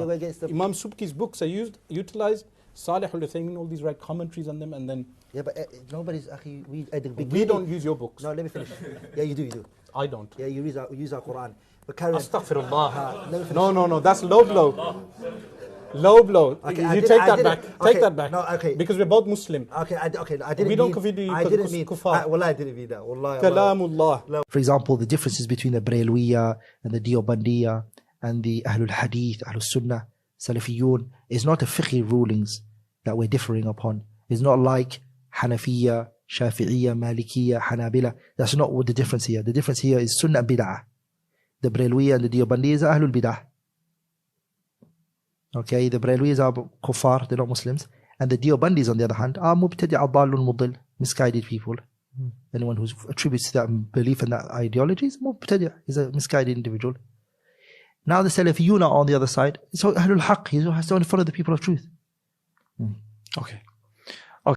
Imam Subki's books are utilized. Salih al-Uthaymin, all these write commentaries on them, and then. Yeah, but nobody's actually. We don't use your books. No, let me finish. Yeah, you do. I don't. Yeah, you use our Quran. But carry on. Astaghfirullah. No, that's low blow. Low blow. Okay, you take that back. Okay, take that back. No, okay. Because we're both Muslim. Okay, I didn't. We don't consider you kuffar. Wallahi, I didn't mean that. Wallahi. Kalamullah. For example, the differences between the Brayalwiya and the Deobandiyya and the Ahlul Hadith, Ahlul Sunnah, Salafiyun is not a fiqhi rulings that we're differing upon. It's not like Hanafiyya, Shafi'iyya, Malikiyya, Hanabila. That's not what the difference here. The difference here is Sunnah and Bid'ah. The Brayalwiya and the Deobandiyya are Ahlul Bid'ah. Okay, the Brayalwiyas are kuffar, they're not Muslims. And the Deobandis, on the other hand, are mubtadi'a dhalun mudil, misguided people. Anyone who attributes that belief and that ideology is mubtadi'a, is a misguided individual. Now the Salafiyun are on the other side. So Ahlul Haqq, he has to follow the people of truth. Okay.